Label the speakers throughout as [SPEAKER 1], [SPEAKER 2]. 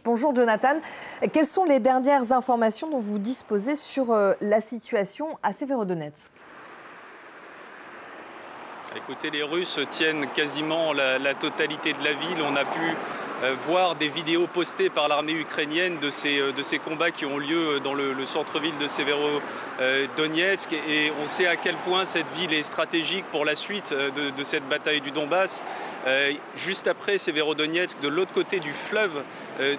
[SPEAKER 1] Bonjour Jonathan. Quelles sont les dernières informations dont vous disposez sur la situation à Severodonetsk ?
[SPEAKER 2] Écoutez, les Russes tiennent quasiment la totalité de la ville. On a pu voir des vidéos postées par l'armée ukrainienne de ces combats qui ont lieu dans le centre-ville de Severodonetsk. Et on sait à quel point cette ville est stratégique pour la suite de cette bataille du Donbass. Juste après Severodonetsk, de l'autre côté du fleuve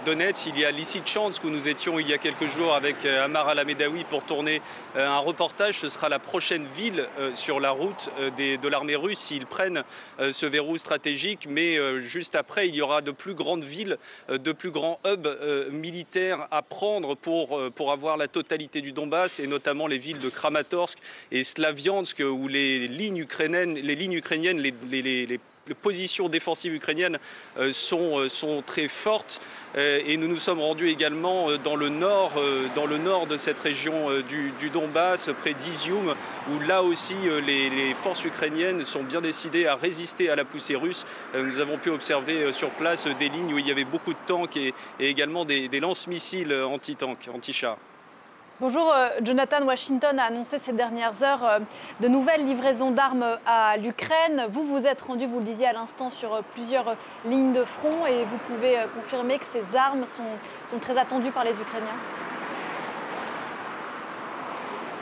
[SPEAKER 2] Donetsk, il y a Lysychansk où nous étions il y a quelques jours avec Amar Alamedaoui pour tourner un reportage. Ce sera la prochaine ville sur la route de l'armée russe s'ils prennent ce verrou stratégique. Mais juste après, il y aura de plus grandes villes, de plus grands hubs militaires à prendre pour avoir la totalité du Donbass, et notamment les villes de Kramatorsk et Slaviansk où les lignes ukrainiennes, les positions défensives ukrainiennes sont très fortes. Et nous nous sommes rendus également dans le nord de cette région du Donbass, près d'Izium, où là aussi les forces ukrainiennes sont bien décidées à résister à la poussée russe. Nous avons pu observer sur place des lignes où il y avait beaucoup de tanks et également des lance-missiles anti-tanks, anti-chars.
[SPEAKER 3] Bonjour Jonathan, Washington a annoncé ces dernières heures de nouvelles livraisons d'armes à l'Ukraine. Vous êtes rendu, vous le disiez à l'instant, sur plusieurs lignes de front et vous pouvez confirmer que ces armes sont très attendues par les Ukrainiens.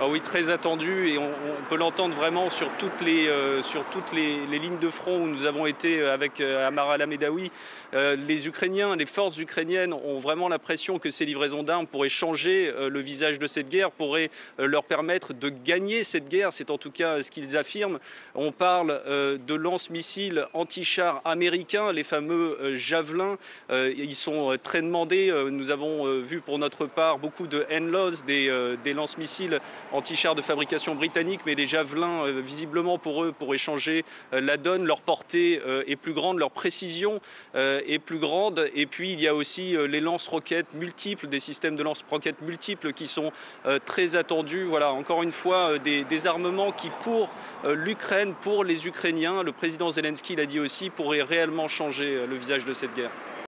[SPEAKER 2] Ah oui, très attendu, et on peut l'entendre vraiment sur toutes les lignes de front où nous avons été avec Amar Alamedaoui. Les Ukrainiens, les forces ukrainiennes ont vraiment l'impression que ces livraisons d'armes pourraient changer le visage de cette guerre, pourraient leur permettre de gagner cette guerre. C'est en tout cas ce qu'ils affirment. On parle de lance-missiles anti-chars américains, les fameux Javelin. Ils sont très demandés. Nous avons vu pour notre part beaucoup de NLAWs, des lance-missiles anti-chars de fabrication britannique, mais les Javelins, visiblement pour eux, pourraient changer la donne. Leur portée est plus grande, leur précision est plus grande. Et puis il y a aussi les lance-roquettes multiples, des systèmes de lance-roquettes multiples qui sont très attendus. Voilà, encore une fois, des armements qui, pour l'Ukraine, pour les Ukrainiens, le président Zelensky l'a dit aussi, pourraient réellement changer le visage de cette guerre.